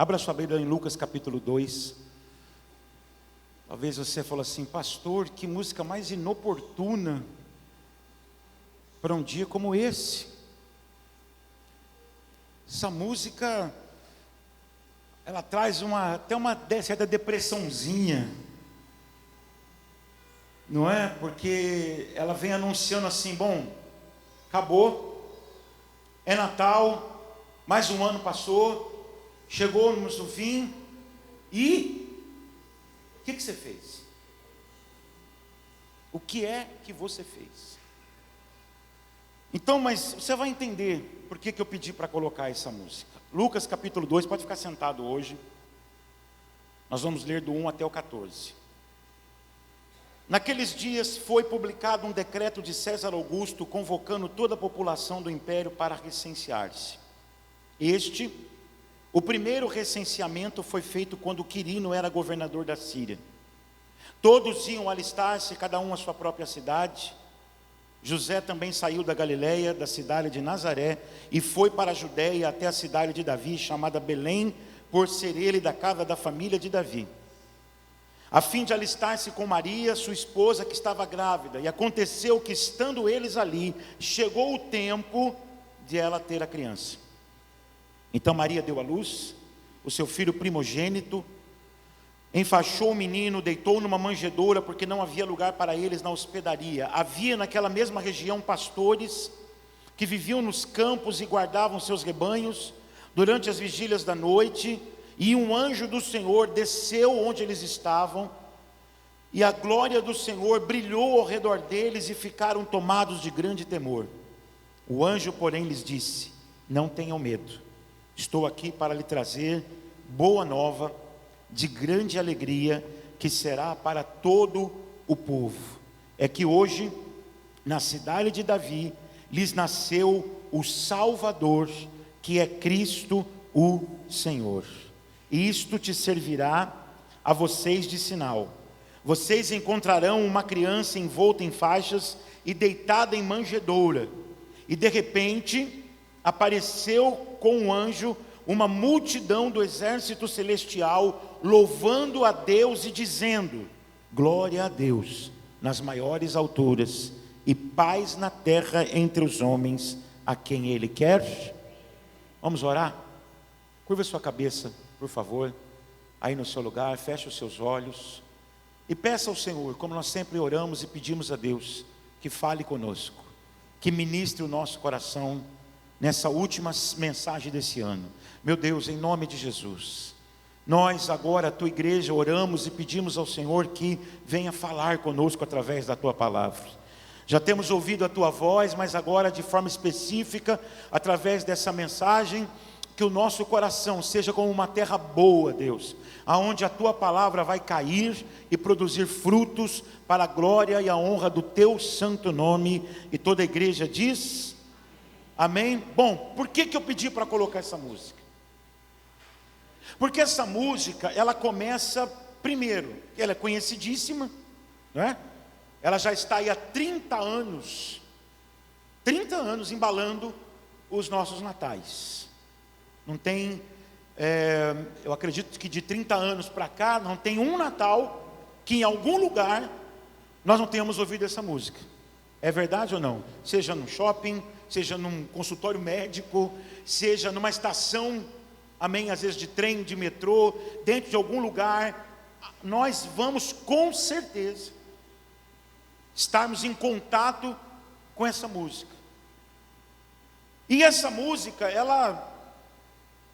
Abra sua Bíblia em Lucas capítulo 2. Talvez você falou assim: pastor, que música mais inoportuna para um dia como esse. Essa música, ela traz até uma certa depressãozinha, não é? Porque ela vem anunciando assim: bom, acabou, é Natal, mais um ano passou, chegou no fim, e o que você fez? O que é que você fez? Então, mas você vai entender por que eu pedi para colocar essa música. Lucas capítulo 2, pode ficar sentado hoje. Nós vamos ler do 1 até o 14. Naqueles dias foi publicado um decreto de César Augusto, convocando toda a população do império para recensear-se. O primeiro recenseamento foi feito quando Quirino era governador da Síria. Todos iam alistar-se, cada um à sua própria cidade. José também saiu da Galileia, da cidade de Nazaré, e foi para a Judéia até a cidade de Davi, chamada Belém, por ser ele da casa da família de Davi, a fim de alistar-se com Maria, sua esposa, que estava grávida. E aconteceu que, estando eles ali, chegou o tempo de ela ter a criança. Então Maria deu à luz o seu filho primogênito, enfaixou o menino, deitou numa manjedoura, porque não havia lugar para eles na hospedaria. Havia naquela mesma região pastores que viviam nos campos e guardavam seus rebanhos durante as vigílias da noite, e um anjo do Senhor desceu onde eles estavam, e a glória do Senhor brilhou ao redor deles, e ficaram tomados de grande temor. O anjo, porém, lhes disse: não tenham medo, estou aqui para lhe trazer boa nova de grande alegria, que será para todo o povo. É que hoje, na cidade de Davi, lhes nasceu o Salvador, que é Cristo o Senhor. E isto te servirá a vocês de sinal: vocês encontrarão uma criança envolta em faixas e deitada em manjedoura. E de repente apareceu com um anjo uma multidão do exército celestial, louvando a Deus e dizendo: glória a Deus nas maiores alturas, e paz na terra entre os homens a quem Ele quer. Vamos orar? Curva sua cabeça, por favor, aí no seu lugar, feche os seus olhos e peça ao Senhor, como nós sempre oramos e pedimos a Deus, que fale conosco, que ministre o nosso coração nessa última mensagem desse ano. Meu Deus, em nome de Jesus, nós agora, a tua igreja, oramos e pedimos ao Senhor que venha falar conosco através da tua palavra. Já temos ouvido a tua voz, mas agora de forma específica, através dessa mensagem, que o nosso coração seja como uma terra boa, Deus, aonde a tua palavra vai cair e produzir frutos para a glória e a honra do teu santo nome. E toda a igreja diz amém. Bom, por que eu pedi para colocar essa música? Porque essa música, ela começa, primeiro, ela é conhecidíssima, não é? Ela já está aí há 30 anos embalando os nossos natais. Não tem, eu acredito que de 30 anos para cá, não tem um Natal que em algum lugar nós não tenhamos ouvido essa música. É verdade ou não? Seja num shopping, seja num consultório médico, seja numa estação, amém, às vezes de trem, de metrô, dentro de algum lugar, nós vamos com certeza estarmos né? com essa música. E essa música,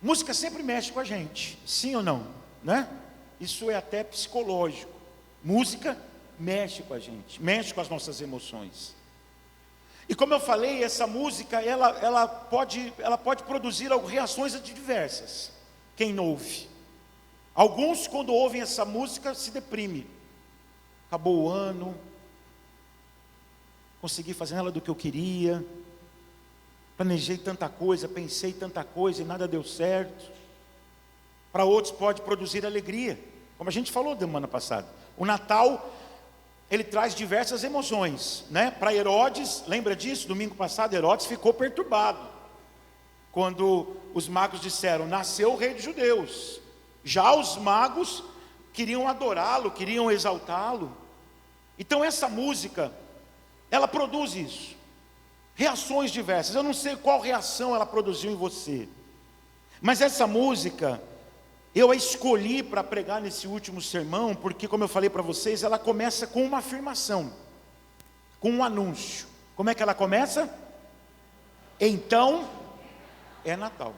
música sempre mexe com a gente, sim ou não, né? Isso é até psicológico. Música mexe com a gente, mexe com as nossas emoções. E como eu falei, essa música, ela pode produzir reações diversas. Quem ouve? Alguns, quando ouvem essa música, se deprimem. Acabou o ano, consegui fazer nada do que eu queria, planejei tanta coisa, pensei tanta coisa e nada deu certo. Para outros pode produzir alegria, como a gente falou da semana passada. O Natal, ele traz diversas emoções, né? Para Herodes, lembra disso? Domingo passado, Herodes ficou perturbado quando os magos disseram: nasceu o rei dos judeus. Já os magos queriam adorá-lo, queriam exaltá-lo. Então essa música, ela produz isso, reações diversas. Eu não sei qual reação ela produziu em você, mas essa música eu a escolhi para pregar nesse último sermão, porque, como eu falei para vocês, ela começa com uma afirmação, com um anúncio. Como é que ela começa? Então é Natal.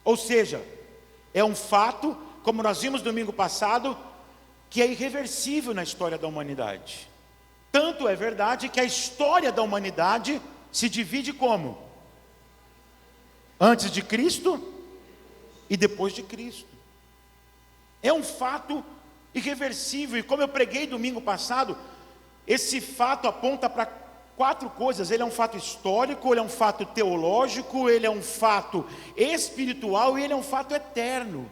Ou seja, é um fato, como nós vimos domingo passado, que é irreversível na história da humanidade. Tanto é verdade que a história da humanidade se divide como? Antes de Cristo e depois de Cristo. É um fato irreversível, e como eu preguei domingo passado, esse fato aponta para 4 coisas. Ele é um fato histórico, ele é um fato teológico, ele é um fato espiritual e ele é um fato eterno,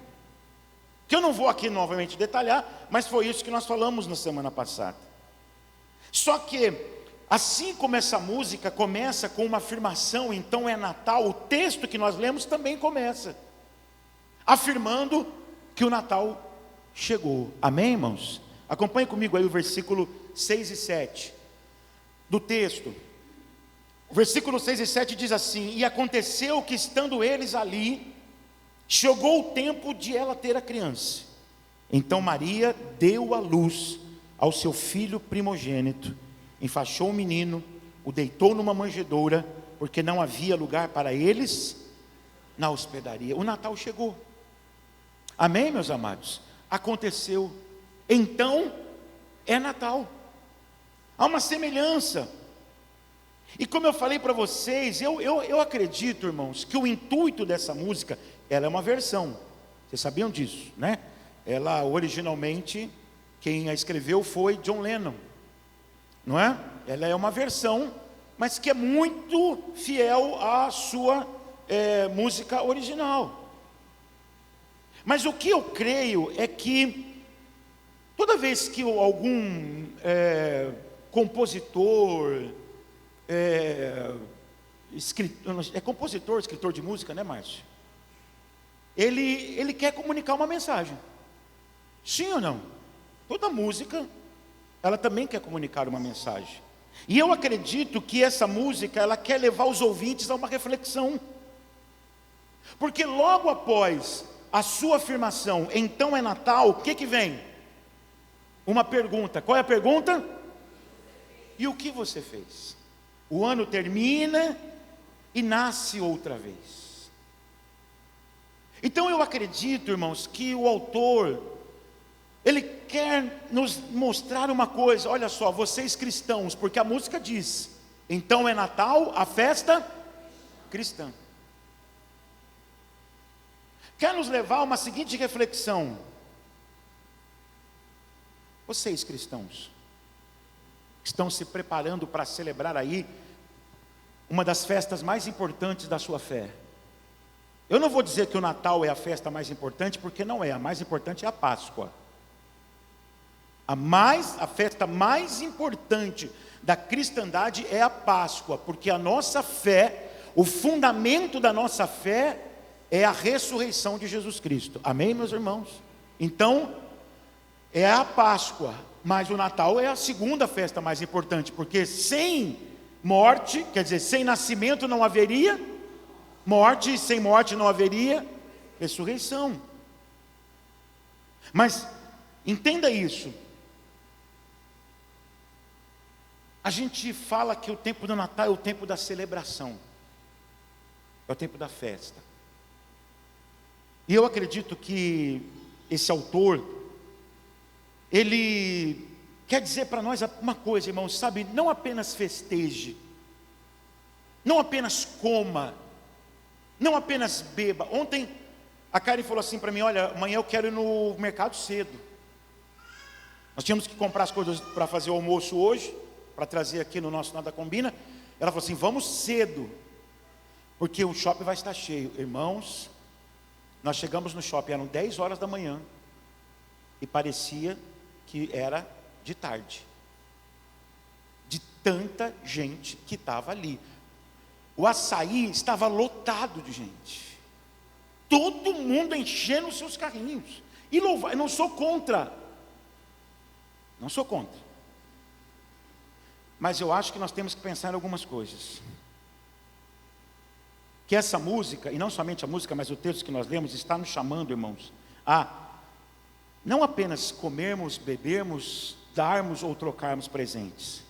que eu não vou aqui novamente detalhar, mas foi isso que nós falamos na semana passada. Só que, assim como essa música começa com uma afirmação, então é Natal, o texto que nós lemos também começa afirmando que o Natal chegou. Amém, irmãos? Acompanhe comigo aí o versículo 6 e 7 do texto. O versículo 6 e 7 diz assim: e aconteceu que, estando eles ali, chegou o tempo de ela ter a criança. Então Maria deu à luz ao seu filho primogênito, enfaixou o menino, o deitou numa manjedoura, porque não havia lugar para eles na hospedaria. O Natal chegou. Amém, meus amados? Aconteceu. Então é Natal. Há uma semelhança. E como eu falei para vocês, eu acredito, irmãos, que o intuito dessa música, ela é uma versão. Vocês sabiam disso, né? Ela originalmente, quem a escreveu foi John Lennon, não é? Ela é uma versão, mas que é muito fiel à sua música original. Mas o que eu creio é que toda vez que algum compositor, compositor, escritor de música, né, Márcio? Ele quer comunicar uma mensagem. Sim ou não? Toda música, ela também quer comunicar uma mensagem. E eu acredito que essa música, ela quer levar os ouvintes a uma reflexão. Porque logo após a sua afirmação, então é Natal, o que vem? Uma pergunta. Qual é a pergunta? E o que você fez? O ano termina e nasce outra vez. Então eu acredito, irmãos, que o autor, ele quer nos mostrar uma coisa. Olha só, vocês cristãos, porque a música diz: então é Natal, a festa cristã. Quer nos levar a uma seguinte reflexão. Vocês cristãos, estão se preparando para celebrar aí uma das festas mais importantes da sua fé. Eu não vou dizer que o Natal é a festa mais importante, porque não é. A mais importante é a Páscoa. A festa mais importante da cristandade é a Páscoa, porque a nossa fé, o fundamento da nossa fé é a ressurreição de Jesus Cristo. Amém, meus irmãos? Então, é a Páscoa, mas o Natal é a segunda festa mais importante, porque sem morte, quer dizer, sem nascimento não haveria morte, e sem morte não haveria ressurreição. Mas, entenda isso. A gente fala que o tempo do Natal é o tempo da celebração, é o tempo da festa. E eu acredito que esse autor, ele quer dizer para nós uma coisa, irmãos, sabe? Não apenas festeje, não apenas coma, não apenas beba. Ontem a Karen falou assim para mim: olha, amanhã eu quero ir no mercado cedo. Nós tínhamos que comprar as coisas para fazer o almoço hoje, para trazer aqui no nosso Nada Combina. Ela falou assim: vamos cedo, porque o shopping vai estar cheio. Irmãos, nós chegamos no shopping, eram 10 horas da manhã, e parecia que era de tarde, de tanta gente que estava ali. o açaí estava lotado de gente, todo mundo enchendo os seus carrinhos, e louvar. Eu não sou contra, mas eu acho que nós temos que pensar em algumas coisas, que essa música, e não somente a música, mas o texto que nós lemos, está nos chamando, irmãos, a não apenas comermos, bebermos, darmos ou trocarmos presentes,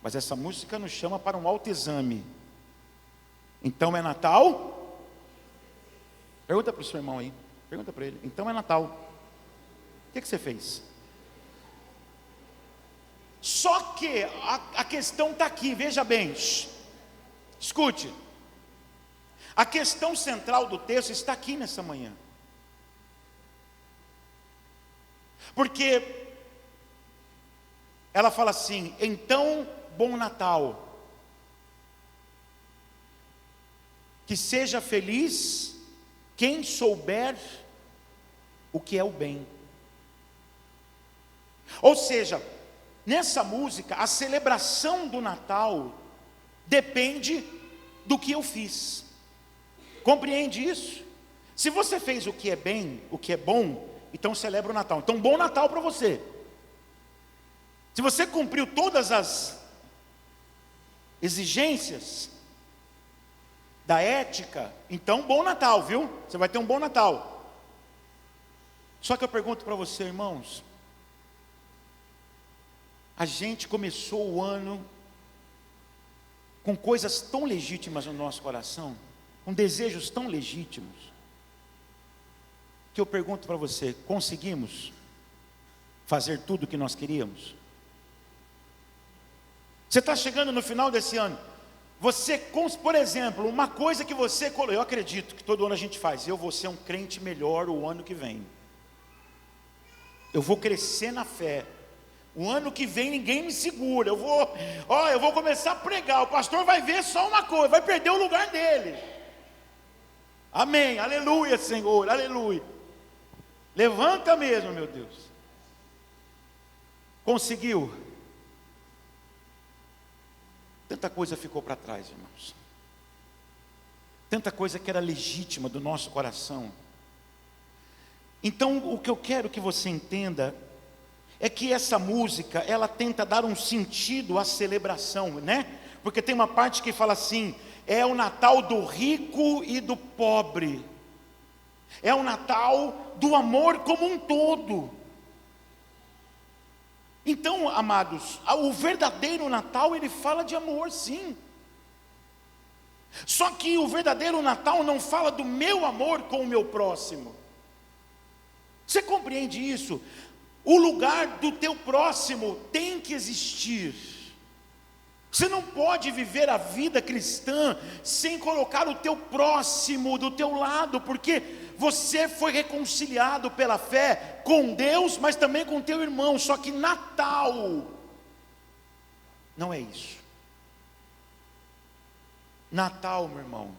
mas essa música nos chama para um autoexame. Então é Natal? Pergunta para o seu irmão aí, pergunta para ele, então é Natal, o que você fez? Só que a questão está aqui, veja bem, escute, a questão central do texto está aqui nessa manhã, porque ela fala assim: então, bom Natal, que seja feliz quem souber o que é o bem. Ou seja, nessa música, a celebração do Natal depende do que eu fiz. Compreende isso? Se você fez o que é bem, o que é bom, então celebra o Natal. Então, bom Natal para você. Se você cumpriu todas as exigências da ética, então bom Natal, viu? Você vai ter um bom Natal. Só que eu pergunto para você, irmãos, a gente começou o ano com coisas tão legítimas no nosso coração, com desejos tão legítimos, que eu pergunto para você: conseguimos fazer tudo o que nós queríamos? Você está chegando no final desse ano, você, por exemplo, uma coisa que você, eu acredito que todo ano a gente faz: eu vou ser um crente melhor o ano que vem, eu vou crescer na fé, o ano que vem ninguém me segura, eu vou começar a pregar, o pastor vai ver só uma coisa, vai perder o lugar dele. Amém, aleluia, Senhor, aleluia. Levanta mesmo, meu Deus. Conseguiu? Tanta coisa ficou para trás, irmãos, tanta coisa que era legítima do nosso coração. Então, o que eu quero que você entenda é que essa música, ela tenta dar um sentido à celebração, né? Porque tem uma parte que fala assim: é o Natal do rico e do pobre, é o Natal do amor como um todo. Então, amados, o verdadeiro Natal, ele fala de amor, sim. Só que o verdadeiro Natal não fala do meu amor com o meu próximo. Você compreende isso? O lugar do teu próximo tem que existir. Você não pode viver a vida cristã sem colocar o teu próximo do teu lado, porque você foi reconciliado pela fé com Deus, mas também com teu irmão. Só que Natal não é isso. Natal, meu irmão,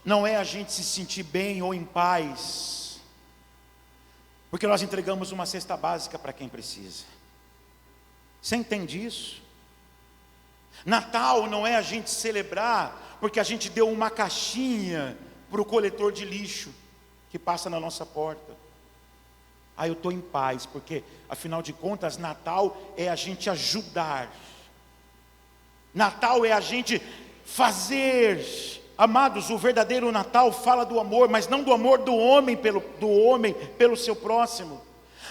não é a gente se sentir bem ou em paz, porque nós entregamos uma cesta básica para quem precisa. Você entende isso? Natal não é a gente celebrar porque a gente deu uma caixinha para o coletor de lixo que passa na nossa porta. Eu estou em paz, porque afinal de contas Natal é a gente ajudar, Natal é a gente fazer. Amados, o verdadeiro Natal fala do amor, mas não do amor do homem pelo seu próximo.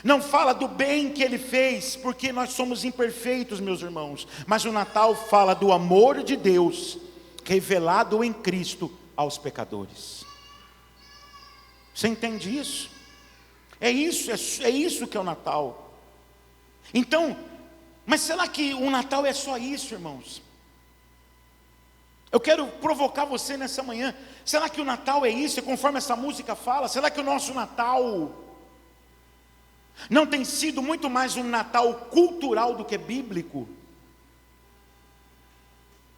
Não fala do bem que ele fez, porque nós somos imperfeitos, meus irmãos. Mas o Natal fala do amor de Deus revelado em Cristo aos pecadores. Você entende isso? É isso que é o Natal. Então, mas será que o Natal é só isso, irmãos? Eu quero provocar você nessa manhã. Será que o Natal é isso, conforme essa música fala? Será que o nosso Natal não tem sido muito mais um Natal cultural do que bíblico?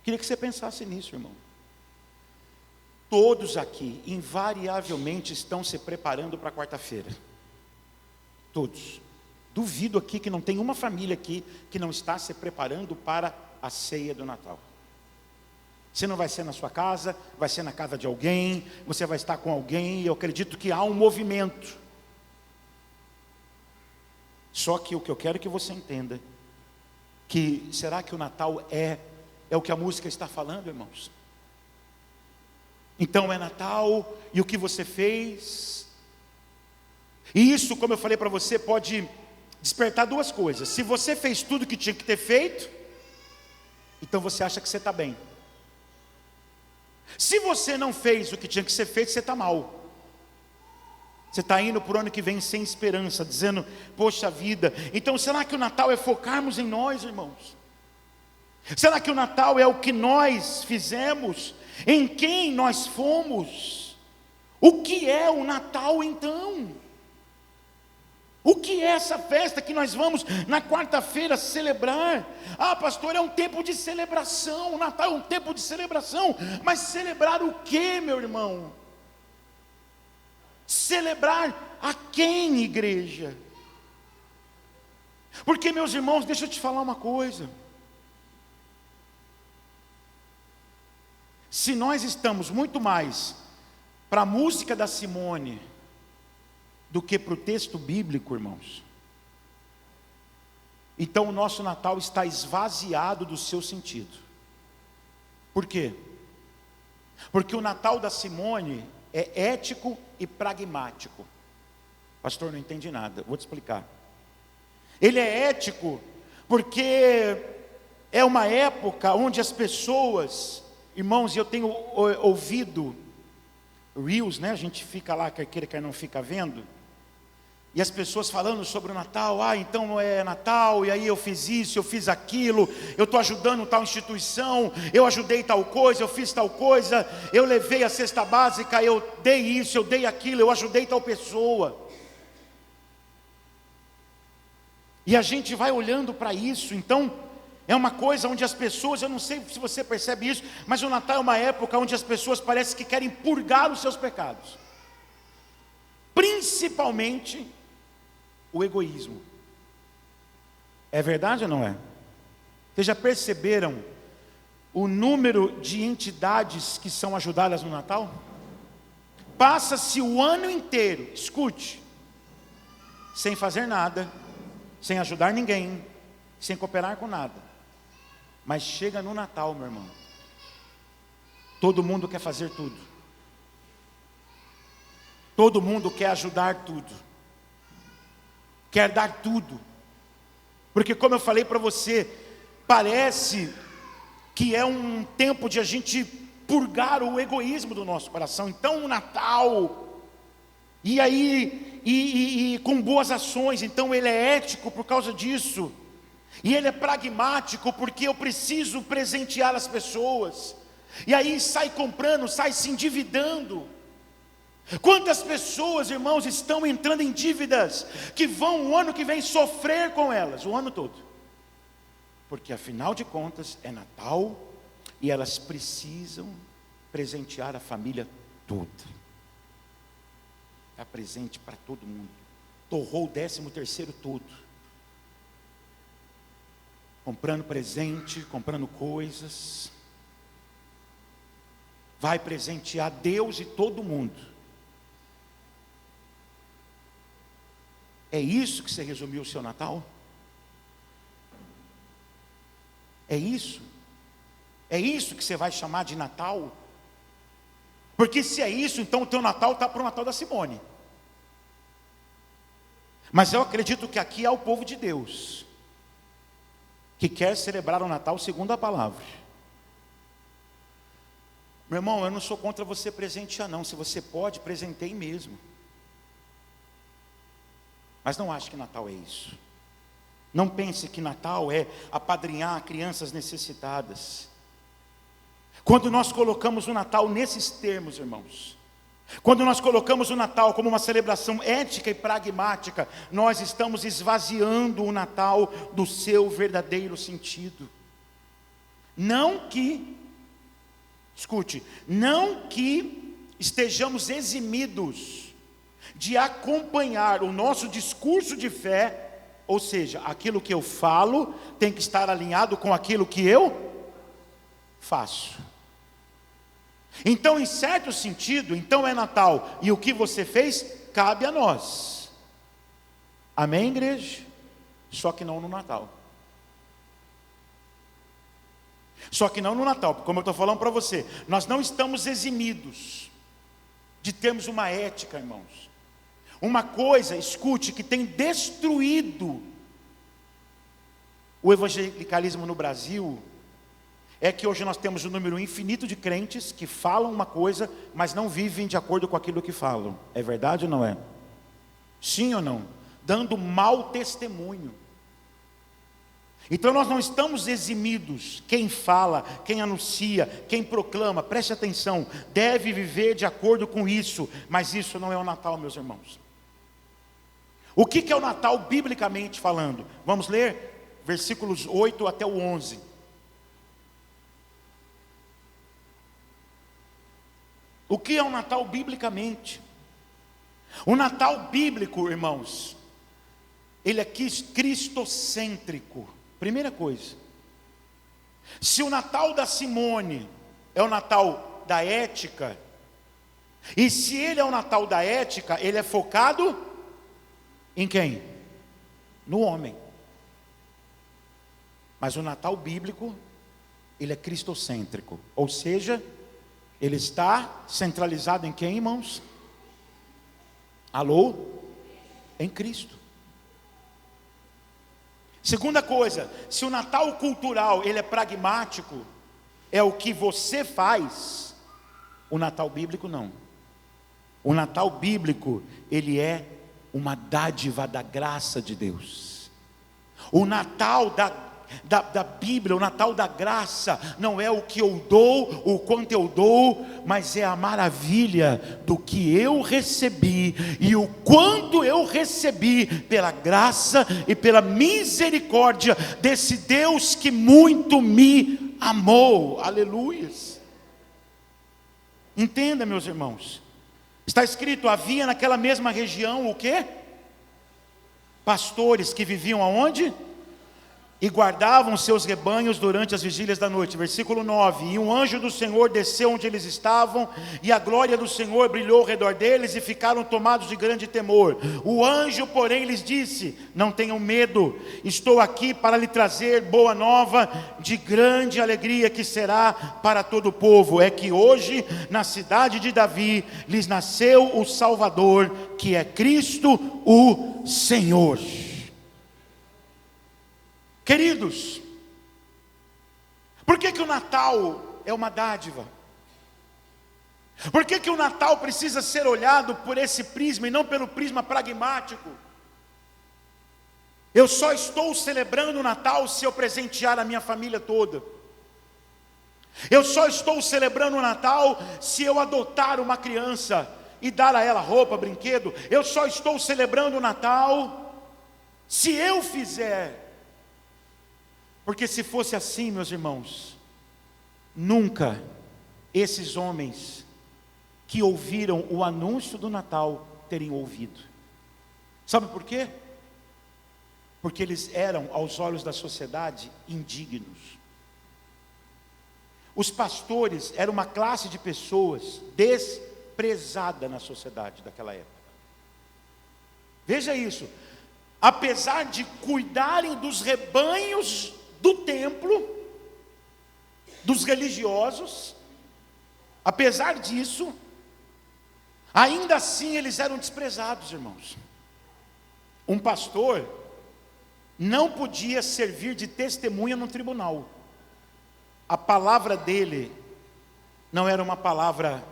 Queria que você pensasse nisso, irmão. Todos aqui, invariavelmente, estão se preparando para quarta-feira. Todos. Duvido aqui que não tem uma família aqui que não está se preparando para a ceia do Natal. Você não vai ser na sua casa, vai ser na casa de alguém, você vai estar com alguém, e eu acredito que há um movimento. Só que o que eu quero que você entenda, que será que o Natal é o que a música está falando, irmãos? Então é Natal, e o que você fez? E isso, como eu falei para você, pode despertar duas coisas. Se você fez tudo que tinha que ter feito, então você acha que você está bem. Se você não fez o que tinha que ser feito, você está mal. Você está indo para o ano que vem sem esperança, dizendo, poxa vida. Então será que o Natal é focarmos em nós, irmãos? Será que o Natal é o que nós fizemos? Em quem nós fomos? O que é o Natal então? O que é essa festa que nós vamos na quarta-feira celebrar? Ah, pastor, é um tempo de celebração. O Natal é um tempo de celebração. Mas celebrar o que, meu irmão? Celebrar a quem, igreja? Porque, meus irmãos, deixa eu te falar uma coisa. Se nós estamos muito mais para a música da Simone do que para o texto bíblico, irmãos, então o nosso Natal está esvaziado do seu sentido. Por quê? Porque o Natal da Simone é ético e pragmático. Pastor, não entendi nada, vou te explicar. Ele é ético porque é uma época onde as pessoas, irmãos, eu tenho ouvido reels, né? A gente fica lá, quer queira, quer não fica vendo, e as pessoas falando sobre o Natal. Ah, então é Natal, e aí eu fiz isso, eu fiz aquilo, eu estou ajudando tal instituição, eu ajudei tal coisa, eu fiz tal coisa, eu levei a cesta básica, eu dei isso, eu dei aquilo, eu ajudei tal pessoa. E a gente vai olhando para isso. Então é uma coisa onde as pessoas, eu não sei se você percebe isso, mas o Natal é uma época onde as pessoas parecem que querem purgar os seus pecados, principalmente o egoísmo. É verdade ou não é? Vocês já perceberam o número de entidades que são ajudadas no Natal? Passa-se o ano inteiro, escute, sem fazer nada, sem ajudar ninguém, sem cooperar com nada. Mas chega no Natal, meu irmão, todo mundo quer fazer tudo, todo mundo quer ajudar tudo, quer dar tudo, porque, como eu falei para você, parece que é um tempo de a gente purgar o egoísmo do nosso coração. Então o Natal, e aí com boas ações, então ele é ético por causa disso, e ele é pragmático porque eu preciso presentear as pessoas, e aí sai comprando, sai se endividando. Quantas pessoas, irmãos, estão entrando em dívidas que vão o ano que vem sofrer com elas, o ano todo, porque afinal de contas é Natal e elas precisam presentear a família toda. Está presente para todo mundo, torrou o 13º todo, comprando presente, comprando coisas, vai presentear Deus e todo mundo. É isso que você resumiu o seu Natal? É isso? É isso que você vai chamar de Natal? Porque se é isso, então o teu Natal está para o Natal da Simone. Mas eu acredito que aqui há o povo de Deus, que quer celebrar o Natal segundo a palavra. Meu irmão, eu não sou contra você presentear não, se você pode, presenteie mesmo. Mas não ache que Natal é isso. Não pense que Natal é apadrinhar crianças necessitadas. Quando nós colocamos o Natal nesses termos, irmãos, quando nós colocamos o Natal como uma celebração ética e pragmática, nós estamos esvaziando o Natal do seu verdadeiro sentido. Não que, escute, não que estejamos eximidos de acompanhar o nosso discurso de fé, ou seja, aquilo que eu falo tem que estar alinhado com aquilo que eu faço. Então, em certo sentido, então é Natal, e o que você fez, cabe a nós. Amém, igreja? Só que não no Natal. Só que não no Natal, porque como eu estou falando para você, nós não estamos eximidos de termos uma ética, irmãos. Uma coisa, escute, que tem destruído o evangelicalismo no Brasil, é que hoje nós temos um número infinito de crentes que falam uma coisa, mas não vivem de acordo com aquilo que falam. É verdade ou não é? Sim ou não? Dando mau testemunho. Então nós não estamos eximidos. Quem fala, quem anuncia, quem proclama, preste atenção, deve viver de acordo com isso. Mas isso não é o Natal, meus irmãos. O que é o Natal biblicamente falando? Vamos ler versículos 8 até o 11. O que é o Natal biblicamente? O Natal bíblico, irmãos, ele é cristocêntrico. Primeira coisa, se o Natal da Simone é o Natal da ética, e se ele é o Natal da ética, ele é focado em quem? No homem. Mas o Natal bíblico, ele é cristocêntrico, ou seja, ele está centralizado em quem, irmãos? Alô? Em Cristo. Segunda coisa, se o Natal cultural ele é pragmático, é o que você faz, o Natal bíblico não. O Natal bíblico, ele é uma dádiva da graça de Deus. O Natal da Bíblia, o Natal da graça, não é o que eu dou, o quanto eu dou, mas é a maravilha do que eu recebi, e o quanto eu recebi, pela graça e pela misericórdia desse Deus que muito me amou, aleluias. Entenda, meus irmãos, está escrito, havia naquela mesma região o quê? Pastores que viviam aonde? E guardavam seus rebanhos durante as vigílias da noite. Versículo 9, e um anjo do Senhor desceu onde eles estavam, e a glória do Senhor brilhou ao redor deles, e ficaram tomados de grande temor. O anjo, porém, lhes disse, não tenham medo, estou aqui para lhe trazer boa nova, de grande alegria, que será para todo o povo. É que hoje, na cidade de Davi, lhes nasceu o Salvador, que é Cristo o Senhor. Queridos, por que o Natal é uma dádiva? Por que o Natal precisa ser olhado por esse prisma e não pelo prisma pragmático? Eu só estou celebrando o Natal se eu presentear a minha família toda. Eu só estou celebrando o Natal se eu adotar uma criança e dar a ela roupa, brinquedo. Eu só estou celebrando o Natal se eu fizer. Porque se fosse assim, meus irmãos, nunca esses homens que ouviram o anúncio do Natal teriam ouvido. Sabe por quê? Porque eles eram, aos olhos da sociedade, indignos. Os pastores eram uma classe de pessoas desprezada na sociedade daquela época. Veja isso, apesar de cuidarem dos rebanhos do templo, dos religiosos, apesar disso, ainda assim eles eram desprezados, irmãos. Um pastor não podia servir de testemunha no tribunal. A palavra dele não era uma palavra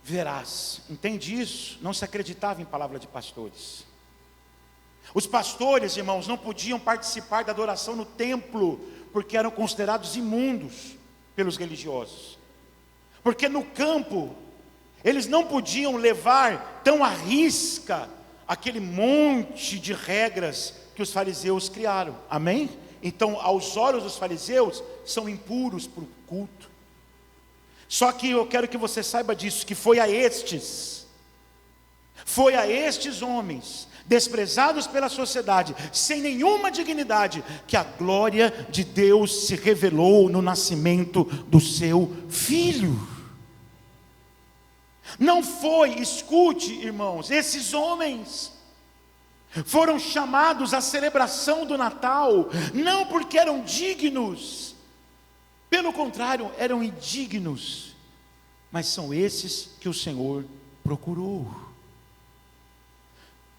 veraz. Entende isso? Não se acreditava em palavra de pastores. Os pastores, irmãos, não podiam participar da adoração no templo, porque eram considerados imundos pelos religiosos. Porque no campo, eles não podiam levar tão à risca aquele monte de regras que os fariseus criaram. Amém? Então, aos olhos dos fariseus, são impuros para o culto. Só que eu quero que você saiba disso, que foi a estes homens, desprezados pela sociedade, sem nenhuma dignidade, que a glória de Deus se revelou no nascimento do seu Filho. Não foi, escute irmãos, esses homens foram chamados à celebração do Natal, não porque eram dignos, pelo contrário, eram indignos, mas são esses que o Senhor procurou.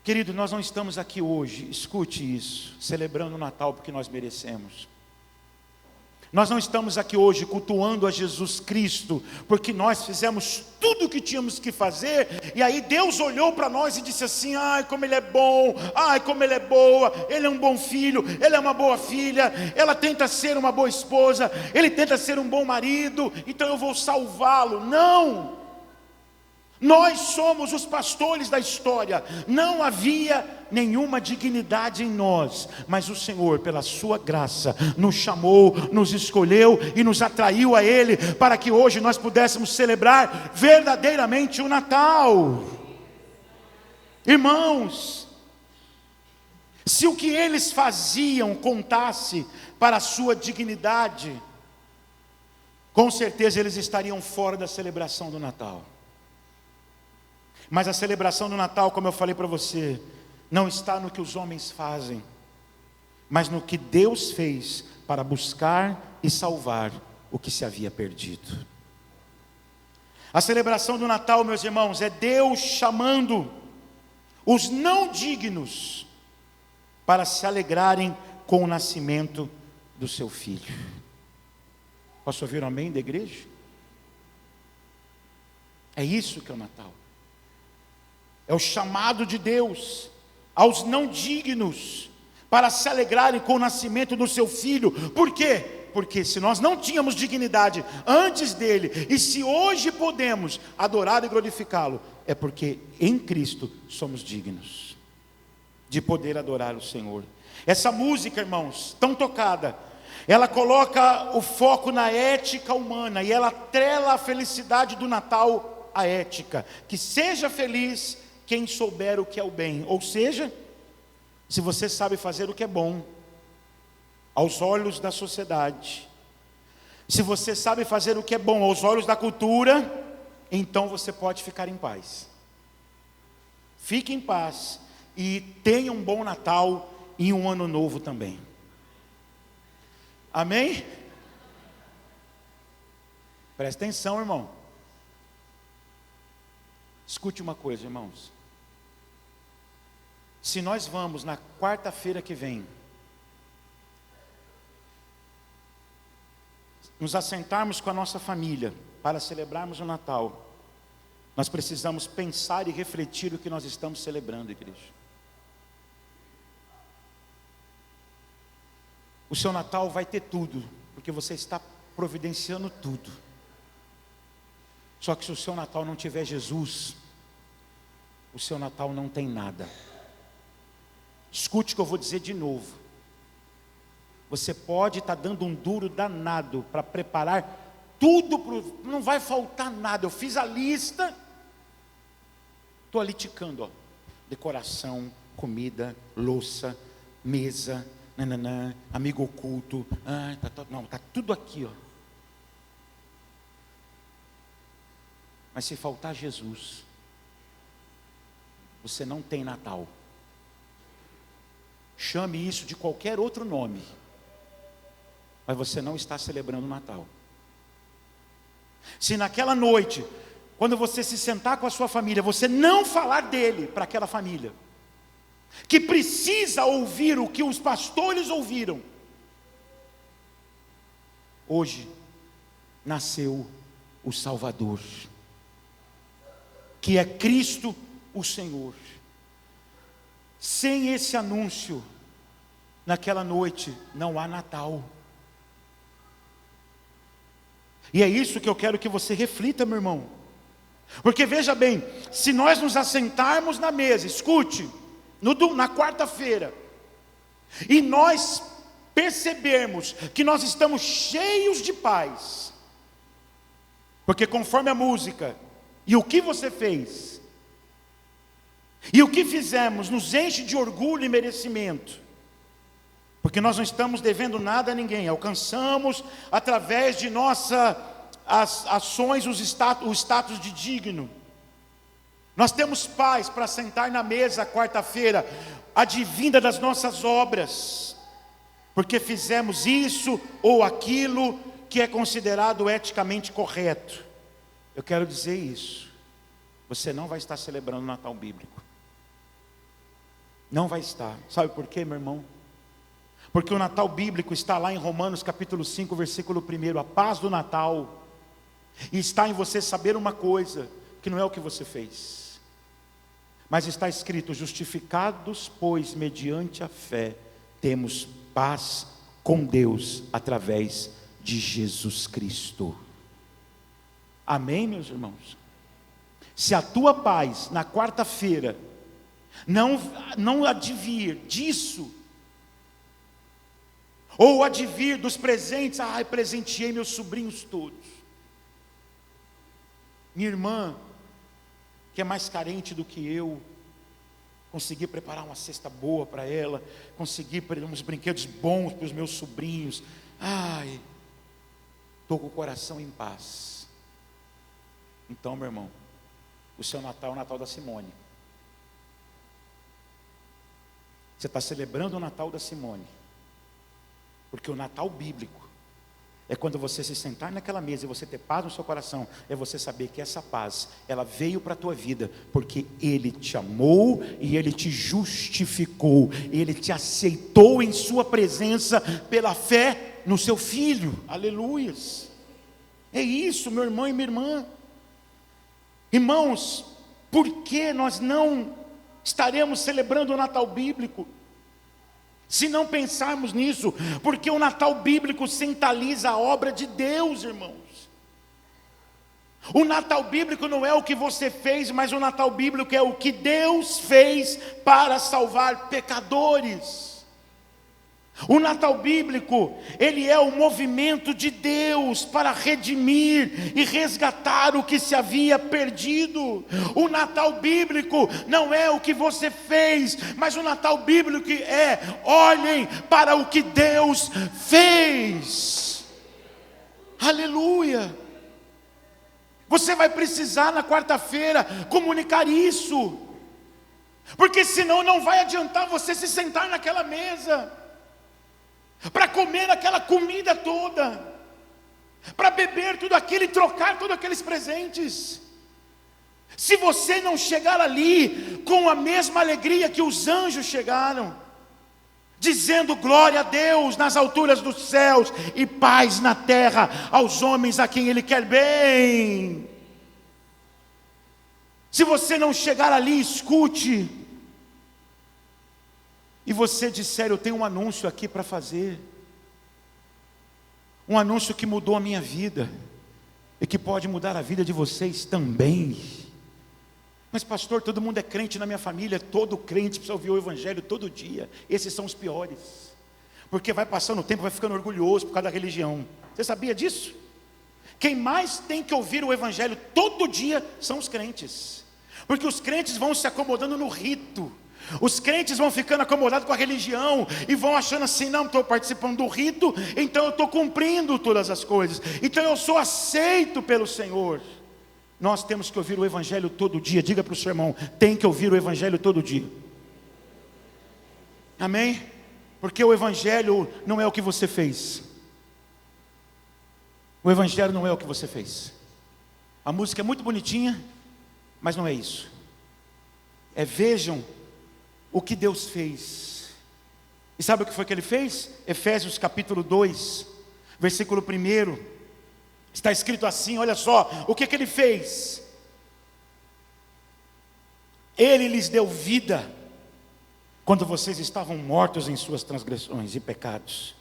Querido, nós não estamos aqui hoje, escute isso, celebrando o Natal porque nós merecemos. Nós não estamos aqui hoje cultuando a Jesus Cristo, porque nós fizemos tudo o que tínhamos que fazer, e aí Deus olhou para nós e disse assim: ai, como Ele é bom, ai, como Ele é boa, Ele é um bom filho, Ele é uma boa filha, ela tenta ser uma boa esposa, Ele tenta ser um bom marido, então eu vou salvá-lo. Não! Nós somos os pastores da história. Não havia nenhuma dignidade em nós, mas o Senhor, pela sua graça, nos chamou, nos escolheu e nos atraiu a Ele, para que hoje nós pudéssemos celebrar verdadeiramente o Natal. Irmãos, se o que eles faziam contasse para a sua dignidade, com certeza eles estariam fora da celebração do Natal. Mas a celebração do Natal, como eu falei para você, não está no que os homens fazem, mas no que Deus fez para buscar e salvar o que se havia perdido. A celebração do Natal, meus irmãos, é Deus chamando os não dignos para se alegrarem com o nascimento do seu Filho. Posso ouvir um amém da igreja? É isso que é o Natal. É o chamado de Deus aos não dignos para se alegrarem com o nascimento do seu Filho. Por quê? Porque se nós não tínhamos dignidade antes dele, e se hoje podemos adorar e glorificá-lo, é porque em Cristo somos dignos de poder adorar o Senhor. Essa música, irmãos, tão tocada, ela coloca o foco na ética humana, e ela atrela a felicidade do Natal à ética. Que seja feliz quem souber o que é o bem. Ou seja, se você sabe fazer o que é bom aos olhos da sociedade, se você sabe fazer o que é bom aos olhos da cultura, então você pode ficar em paz. Fique em paz e tenha um bom Natal e um ano novo também. Amém? Presta atenção, irmão. Escute uma coisa, irmãos. Se nós vamos na quarta-feira que vem nos assentarmos com a nossa família para celebrarmos o Natal, nós precisamos pensar e refletir o que nós estamos celebrando, igreja. O seu Natal vai ter tudo, porque você está providenciando tudo. Só que se o seu Natal não tiver Jesus, o seu Natal não tem nada. Escute o que eu vou dizer de novo. Você pode estar dando um duro danado para preparar tudo, não vai faltar nada. Eu fiz a lista, estou ali ticando, ó. Decoração, comida, louça, mesa, nananã, amigo oculto, tá tudo aqui, ó. Mas se faltar Jesus, você não tem Natal. Chame isso de qualquer outro nome, mas você não está celebrando o Natal. Se naquela noite, quando você se sentar com a sua família, você não falar dele para aquela família, que precisa ouvir o que os pastores ouviram, hoje nasceu o Salvador, que é Cristo o Senhor. Sem esse anúncio, naquela noite não há Natal. E é isso que eu quero que você reflita, meu irmão. Porque veja bem, se nós nos assentarmos na mesa, escute, na quarta-feira, e nós percebermos que nós estamos cheios de paz, porque conforme a música e o que você fez, E o que fizemos nos enche de orgulho e merecimento, porque nós não estamos devendo nada a ninguém, alcançamos através de nossas ações o status de digno. Nós temos paz para sentar na mesa quarta-feira, advinda das nossas obras, porque fizemos isso ou aquilo que é considerado eticamente correto. Eu quero dizer isso: você não vai estar celebrando o Natal bíblico. Não vai estar. Sabe por quê, meu irmão? Porque o Natal bíblico está lá em Romanos capítulo 5, versículo 1, a paz do Natal. E está em você saber uma coisa, que não é o que você fez, mas está escrito: justificados, pois, mediante a fé, temos paz com Deus, através de Jesus Cristo. Amém, meus irmãos? Se a tua paz, na quarta-feira, não advir disso, ou advir dos presentes, presenteei meus sobrinhos todos. Minha irmã, que é mais carente do que eu, consegui preparar uma cesta boa para ela, consegui uns brinquedos bons para os meus sobrinhos. Estou com o coração em paz. Então, meu irmão, o seu Natal é o Natal da Simone. Você está celebrando o Natal da Simone, porque o Natal bíblico é quando você se sentar naquela mesa e você ter paz no seu coração. É você saber que essa paz, ela veio para a tua vida, porque Ele te amou e Ele te justificou, Ele te aceitou em sua presença pela fé no seu Filho. Aleluias. É isso, meu irmão e minha irmã. Irmãos, por que nós não estaremos celebrando o Natal bíblico se não pensarmos nisso? Porque o Natal bíblico centraliza a obra de Deus, irmãos. O Natal bíblico não é o que você fez, mas o Natal bíblico é o que Deus fez para salvar pecadores. O Natal bíblico, ele é o movimento de Deus para redimir e resgatar o que se havia perdido. O Natal bíblico não é o que você fez, mas o Natal bíblico é: olhem para o que Deus fez. Aleluia. Você vai precisar na quarta-feira comunicar isso, porque senão não vai adiantar você se sentar naquela mesa para comer aquela comida toda, para beber tudo aquilo e trocar todos aqueles presentes, se você não chegar ali com a mesma alegria que os anjos chegaram, dizendo glória a Deus nas alturas dos céus e paz na terra aos homens a quem Ele quer bem. Se você não chegar ali, escute, e você disser: eu tenho um anúncio aqui para fazer, um anúncio que mudou a minha vida, e que pode mudar a vida de vocês também. Mas pastor, todo mundo é crente na minha família. Todo crente precisa ouvir o evangelho todo dia. Esses são os piores, porque vai passando o tempo, vai ficando orgulhoso por causa da religião. Você sabia disso? Quem mais tem que ouvir o evangelho todo dia são os crentes, porque os crentes vão se acomodando no rito. Os crentes vão ficando acomodados com a religião e vão achando assim: não, estou participando do rito, então eu estou cumprindo todas as coisas, então eu sou aceito pelo Senhor. Nós temos que ouvir o evangelho todo dia. Diga para o seu irmão: tem que ouvir o evangelho todo dia. Amém? Porque o evangelho não é o que você fez. O evangelho não é o que você fez. A música é muito bonitinha, mas não é isso. Vejam o que Deus fez. E sabe o que foi que Ele fez? Efésios capítulo 2, versículo 1, está escrito assim, olha só, o que Ele fez? Ele lhes deu vida, quando vocês estavam mortos em suas transgressões e pecados,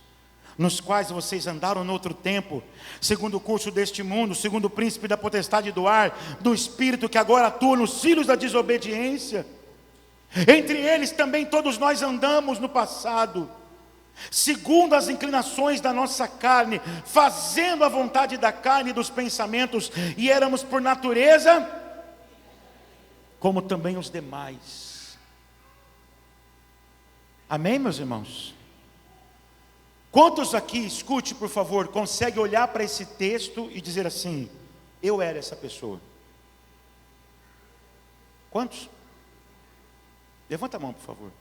nos quais vocês andaram no outro tempo, segundo o curso deste mundo, segundo o príncipe da potestade do ar, do espírito que agora atua nos filhos da desobediência. Entre eles também todos nós andamos no passado, segundo as inclinações da nossa carne, fazendo a vontade da carne e dos pensamentos, e éramos por natureza como também os demais. Amém, meus irmãos? Quantos aqui, escute por favor, consegue olhar para esse texto e dizer assim: eu era essa pessoa? Quantos? Levanta a mão, por favor.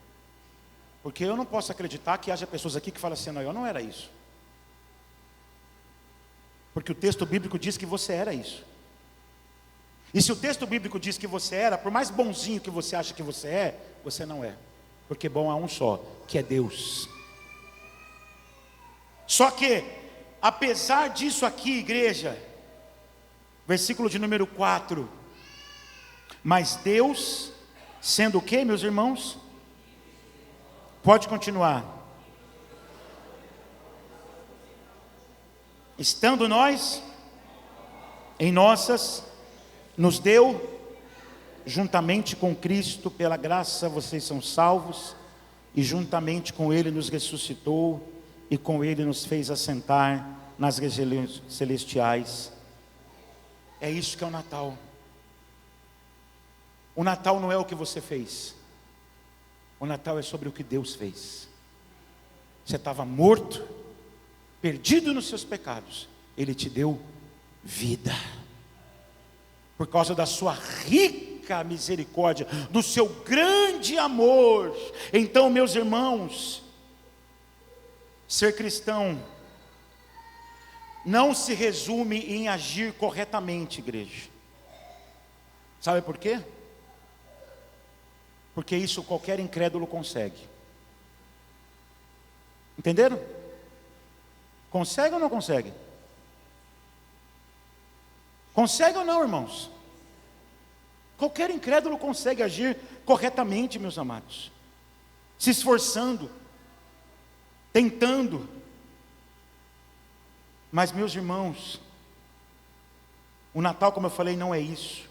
Porque eu não posso acreditar que haja pessoas aqui que falam assim: não, eu não era isso. Porque o texto bíblico diz que você era isso. E se o texto bíblico diz que você era, por mais bonzinho que você acha que você não é. Porque bom há um só, que é Deus. Só que, apesar disso aqui, igreja, versículo de número 4, mas Deus, sendo o que, meus irmãos? Pode continuar. Estando nós em nossas, nos deu juntamente com Cristo, pela graça vocês são salvos, e juntamente com Ele nos ressuscitou, e com Ele nos fez assentar nas regiões celestiais. É isso que é o Natal. O Natal não é o que você fez. O Natal é sobre o que Deus fez. Você estava morto, perdido nos seus pecados. Ele te deu vida. Por causa da sua rica misericórdia, do seu grande amor. Então, meus irmãos, ser cristão não se resume em agir corretamente, igreja. Sabe por quê? Porque isso qualquer incrédulo consegue. Entenderam? Consegue ou não consegue? Consegue ou não, irmãos? Qualquer incrédulo consegue agir corretamente, meus amados. Se esforçando, tentando. Mas, meus irmãos, o Natal, como eu falei, não é isso.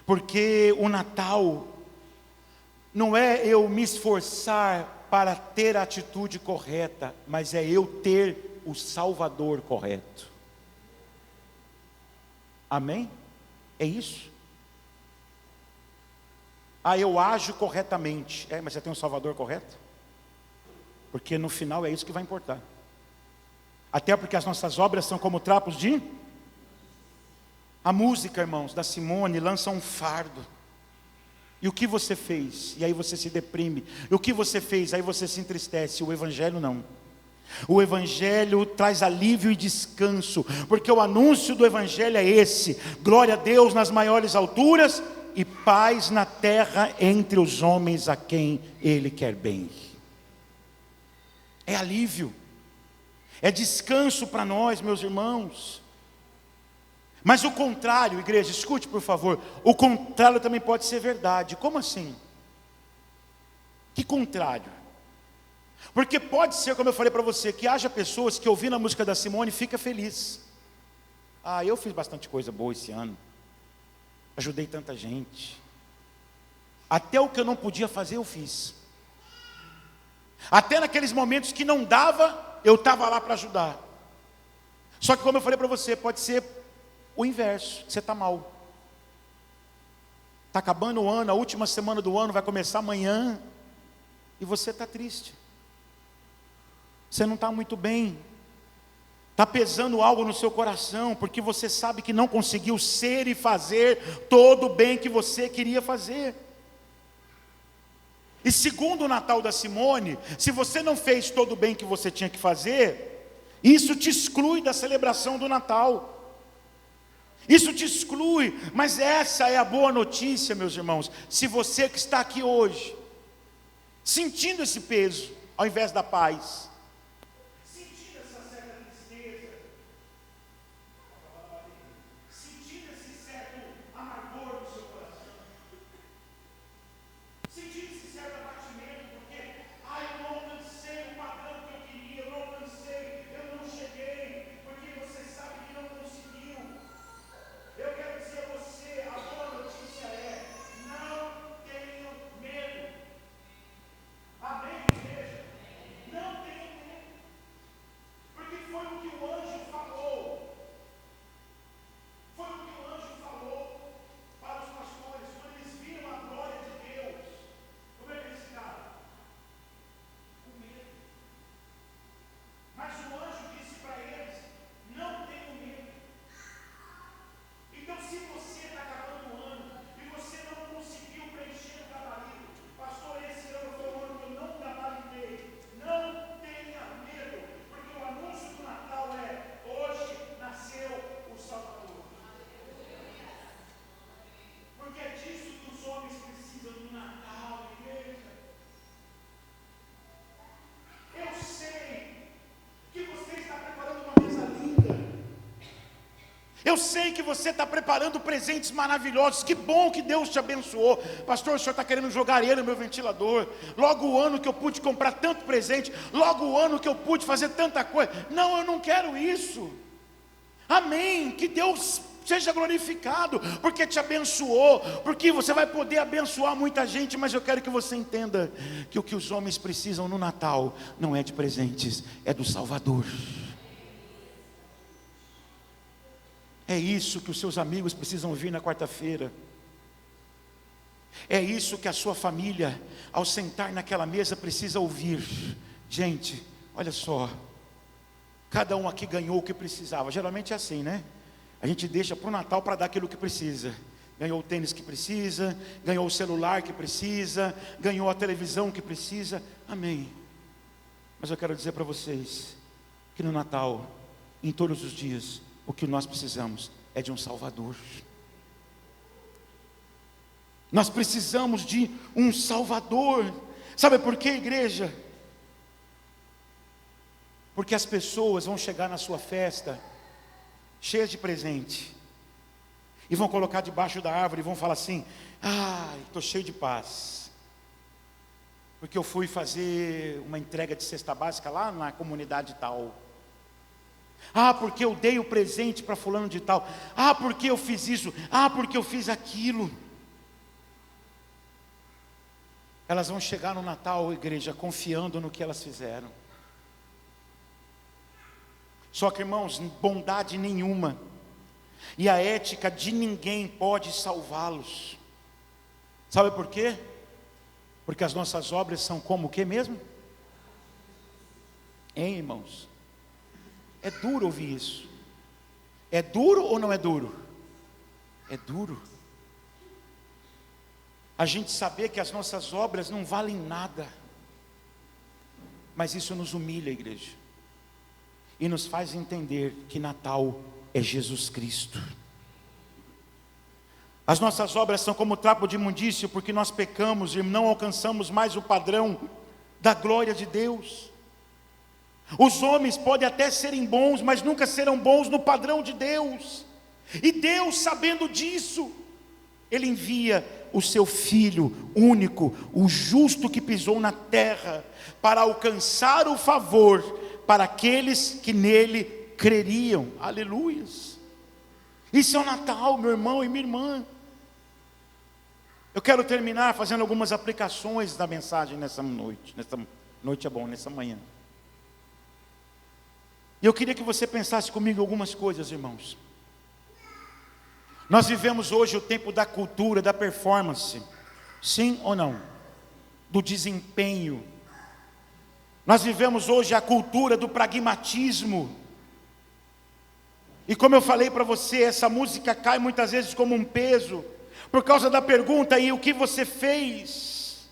Porque o Natal não é eu me esforçar para ter a atitude correta, mas é eu ter o Salvador correto. Amém? É isso. Eu ajo corretamente. Mas você tem um Salvador correto? Porque no final é isso que vai importar. Até porque as nossas obras são como trapos de... A música, irmãos, da Simone lança um fardo. E o que você fez? E aí você se deprime. E o que você fez? Aí você se entristece. O Evangelho não. O Evangelho traz alívio e descanso. Porque o anúncio do Evangelho é esse: glória a Deus nas maiores alturas e paz na terra entre os homens a quem Ele quer bem. É alívio. É descanso para nós, meus irmãos. Mas o contrário, igreja, escute por favor. O contrário também pode ser verdade. Como assim? Que contrário? Porque pode ser, como eu falei para você, que haja pessoas que ouvindo a música da Simone fica feliz. Eu fiz bastante coisa boa esse ano. Ajudei tanta gente. Até o que eu não podia fazer eu fiz. Até naqueles momentos que não dava, eu estava lá para ajudar. Só que como eu falei para você, pode ser o inverso, você está mal. Está acabando o ano, a última semana do ano vai começar amanhã, e você está triste. Você não está muito bem. Está pesando algo no seu coração, porque você sabe que não conseguiu ser e fazer todo o bem que você queria fazer. E segundo o Natal da Simone, se você não fez todo o bem que você tinha que fazer, isso te exclui da celebração do Natal. Isso te exclui, mas essa é a boa notícia, meus irmãos. Se você que está aqui hoje, sentindo esse peso, ao invés da paz, sentindo essa certa tristeza, sentindo esse certo amargor no seu coração, sentindo esse certo abatimento, porque eu não alcancei o padrão que eu queria, eu não alcancei, eu não cheguei, porque você sabe que não conseguiu. Eu quero dizer a você, a boa notícia é: não tenham medo. Amém, igreja? Não tenham Eu sei que você está preparando presentes maravilhosos. Que bom que Deus te abençoou. Pastor, o senhor está querendo jogar areia no meu ventilador. Logo o ano que eu pude comprar tanto presente. Logo o ano que eu pude fazer tanta coisa. Não, eu não quero isso. Amém. Que Deus seja glorificado, porque te abençoou, porque você vai poder abençoar muita gente. Mas eu quero que você entenda que o que os homens precisam no Natal não é de presentes, é do Salvador. É isso que os seus amigos precisam ouvir na quarta-feira. É isso que a sua família, ao sentar naquela mesa, precisa ouvir. Gente, olha só, cada um aqui ganhou o que precisava. Geralmente é assim, né? A gente deixa para o Natal para dar aquilo que precisa. Ganhou o tênis que precisa, ganhou o celular que precisa, ganhou a televisão que precisa. Amém. Mas eu quero dizer para vocês que no Natal, em todos os dias, o que nós precisamos é de um Salvador. Nós precisamos de um Salvador. Sabe por quê, igreja? Porque as pessoas vão chegar na sua festa cheias de presente, e vão colocar debaixo da árvore e vão falar assim: ai, estou cheio de paz, porque eu fui fazer uma entrega de cesta básica lá na comunidade tal. Ah, porque eu dei o presente para fulano de tal. Ah, porque eu fiz isso. Ah, porque eu fiz aquilo. Elas vão chegar no Natal, igreja, confiando no que elas fizeram. Só que, irmãos, bondade nenhuma e a ética de ninguém pode salvá-los. Sabe por quê? Porque as nossas obras são como o que mesmo? Hein, irmãos? É duro ouvir isso. É duro ou não é duro? É duro. A gente saber que as nossas obras não valem nada. Mas isso nos humilha, igreja. E nos faz entender que Natal é Jesus Cristo. As nossas obras são como trapo de imundício, porque nós pecamos e não alcançamos mais o padrão da glória de Deus. Os homens podem até serem bons, mas nunca serão bons no padrão de Deus. E Deus, sabendo disso, Ele envia o seu Filho único, o justo que pisou na terra, para alcançar o favor para aqueles que nele creriam. Aleluias. Isso é o Natal, meu irmão e minha irmã. Eu quero terminar fazendo algumas aplicações da mensagem nessa noite. Nessa noite é bom, nessa manhã. E eu queria que você pensasse comigo algumas coisas, irmãos. Nós vivemos hoje o tempo da cultura, da performance. Sim ou não? Do desempenho. Nós vivemos hoje a cultura do pragmatismo. E como eu falei para você, essa música cai muitas vezes como um peso, por causa da pergunta: e o que você fez?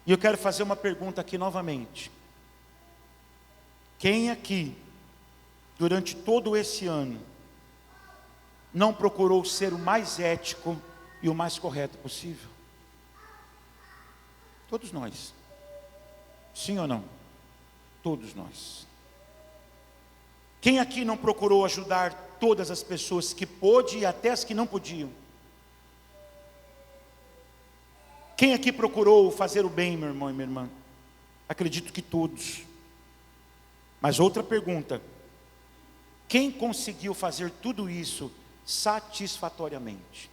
E eu quero fazer uma pergunta aqui novamente. Quem aqui, durante todo esse ano, não procurou ser o mais ético e o mais correto possível? Todos nós. Sim ou não? Todos nós. Quem aqui não procurou ajudar todas as pessoas que pôde e até as que não podiam? Quem aqui procurou fazer o bem, meu irmão e minha irmã? Acredito que todos. Mas outra pergunta: quem conseguiu fazer tudo isso satisfatoriamente?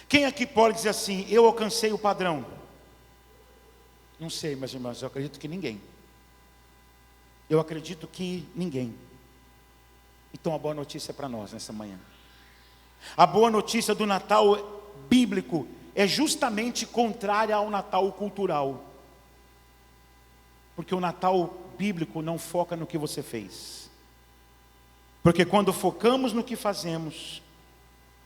Quem aqui pode dizer assim: eu alcancei o padrão? Não sei, meus irmãos, eu acredito que ninguém. Eu acredito que ninguém. Então a boa notícia é para nós nessa manhã. A boa notícia do Natal bíblico é justamente contrária ao Natal cultural. Porque o Natal bíblico não foca no que você fez. Porque quando focamos no que fazemos,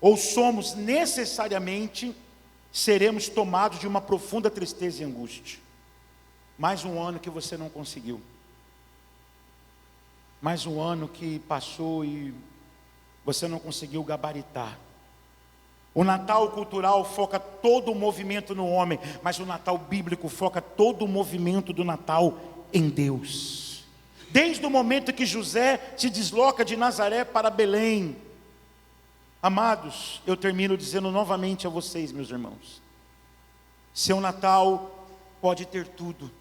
ou somos necessariamente, seremos tomados de uma profunda tristeza e angústia. Mais um ano que você não conseguiu. Mais um ano que passou e você não conseguiu gabaritar. O Natal cultural foca todo o movimento no homem, mas o Natal bíblico foca todo o movimento do Natal em Deus. desde o momento que José se desloca de Nazaré para Belém. Amados, eu termino dizendo novamente a vocês, meus irmãos, seu Natal pode ter tudo,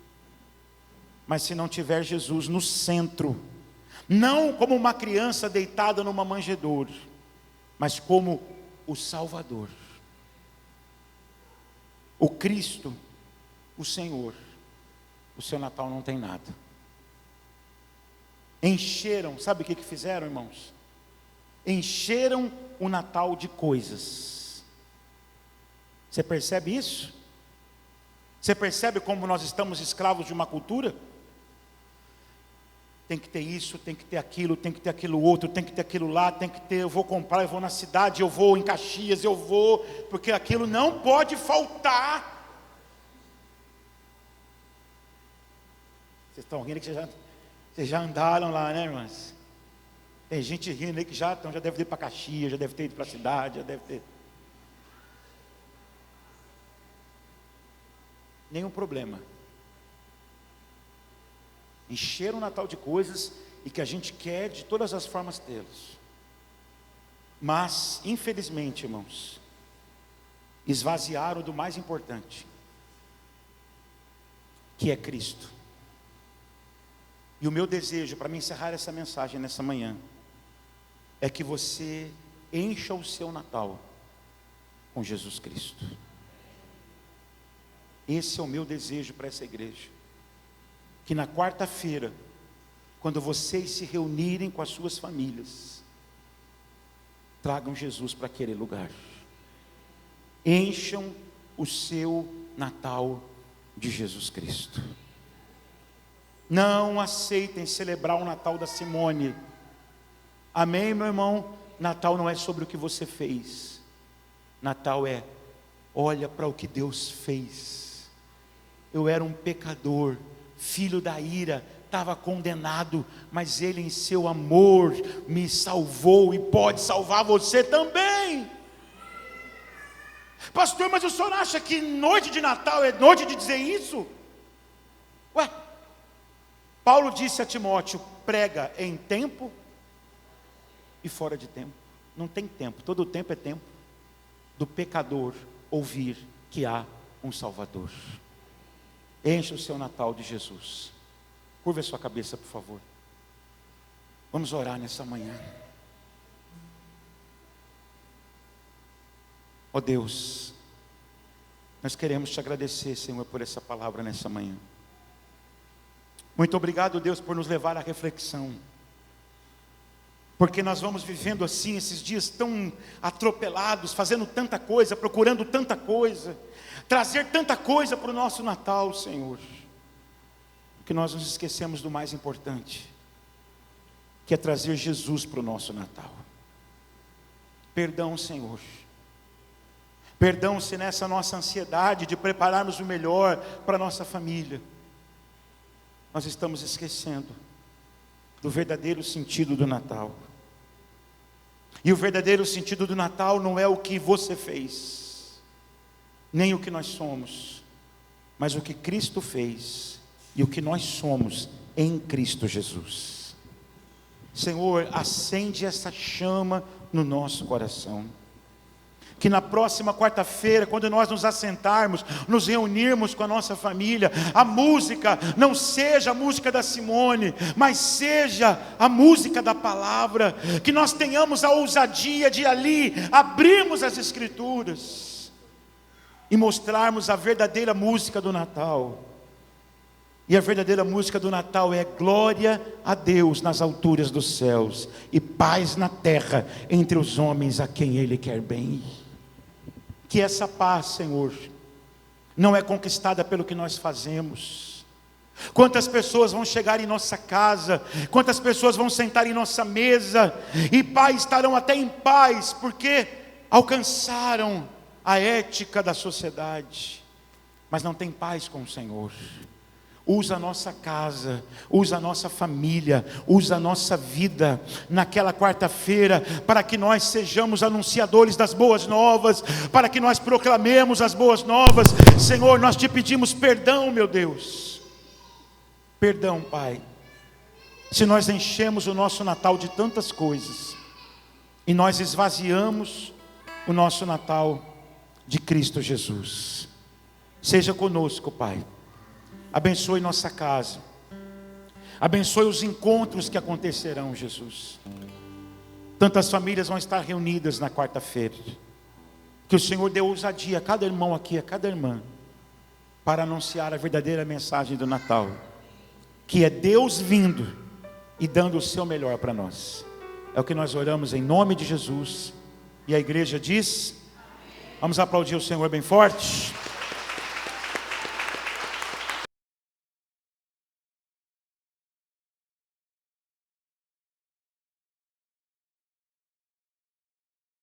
mas se não tiver Jesus no centro, não como uma criança deitada numa manjedoura, mas como o Salvador, o Cristo, o Senhor, o seu Natal não tem nada. Encheram, sabe o que fizeram, irmãos? Encheram o Natal de coisas. Você percebe isso? Você percebe como nós estamos escravos de uma cultura? Tem que ter isso, tem que ter aquilo, tem que ter aquilo outro, tem que ter aquilo lá, tem que ter, eu vou comprar, eu vou na cidade, eu vou em Caxias, eu vou, porque aquilo não pode faltar. Vocês estão rindo que vocês já andaram lá, né, irmãs? Tem gente rindo aí que já deve ter ido para Caxias, já deve ter ido para a cidade, já deve ter. Nenhum problema. Encher o Natal de coisas e que a gente quer de todas as formas tê-los. Mas, infelizmente, irmãos, esvaziaram do mais importante, que é Cristo. E o meu desejo, para me encerrar essa mensagem nessa manhã, é que você encha o seu Natal com Jesus Cristo. Esse é o meu desejo para essa igreja. Que na quarta-feira, quando vocês se reunirem com as suas famílias, tragam Jesus para aquele lugar. Encham o seu Natal de Jesus Cristo. Não aceitem celebrar o Natal da Simone. Amém, meu irmão? Natal não é sobre o que você fez. Natal é, olha para o que Deus fez. Eu era um pecador, filho da ira, estava condenado, mas Ele em seu amor me salvou e pode salvar você também. Pastor, mas o senhor acha que noite de Natal é noite de dizer isso? Ué, Paulo disse a Timóteo, prega em tempo e fora de tempo. Não tem tempo, todo o tempo é tempo do pecador ouvir que há um Salvador. Encha o seu Natal de Jesus. Curva a sua cabeça, por favor. Vamos orar nessa manhã. Ó Deus, nós queremos te agradecer, Senhor, por essa palavra nessa manhã. Muito obrigado, Deus, por nos levar à reflexão. Porque nós vamos vivendo assim, esses dias tão atropelados, fazendo tanta coisa, procurando tanta coisa, trazer tanta coisa para o nosso Natal, Senhor, que nós nos esquecemos do mais importante, que é trazer Jesus para o nosso Natal. Perdão, Senhor. Perdão se nessa nossa ansiedade de prepararmos o melhor para a nossa família, nós estamos esquecendo do verdadeiro sentido do Natal. E o verdadeiro sentido do Natal não é o que você fez, nem o que nós somos, mas o que Cristo fez e o que nós somos em Cristo Jesus. Senhor, acende essa chama no nosso coração. Que na próxima quarta-feira, quando nós nos assentarmos, nos reunirmos com a nossa família, a música não seja a música da Simone, mas seja a música da palavra. Que nós tenhamos a ousadia de ali abrirmos as Escrituras e mostrarmos a verdadeira música do Natal. E a verdadeira música do Natal é glória a Deus nas alturas dos céus e paz na terra entre os homens a quem Ele quer bem. Que essa paz, Senhor, não é conquistada pelo que nós fazemos. Quantas pessoas vão chegar em nossa casa, quantas pessoas vão sentar em nossa mesa, e Pai, estarão até em paz, porque alcançaram a ética da sociedade, mas não tem paz com o Senhor. Usa a nossa casa, usa a nossa família, usa a nossa vida naquela quarta-feira, para que nós sejamos anunciadores das boas novas, para que nós proclamemos as boas novas. Senhor, nós te pedimos perdão, meu Deus. Perdão, Pai, se nós enchemos o nosso Natal de tantas coisas e nós esvaziamos o nosso Natal de Cristo Jesus. Seja conosco, Pai. Abençoe nossa casa. Abençoe os encontros que acontecerão, Jesus. Tantas famílias vão estar reunidas na quarta-feira. Que o Senhor dê ousadia a cada irmão aqui, a cada irmã, para anunciar a verdadeira mensagem do Natal, que é Deus vindo e dando o seu melhor para nós. É o que nós oramos em nome de Jesus. E a igreja diz: vamos aplaudir o Senhor bem forte.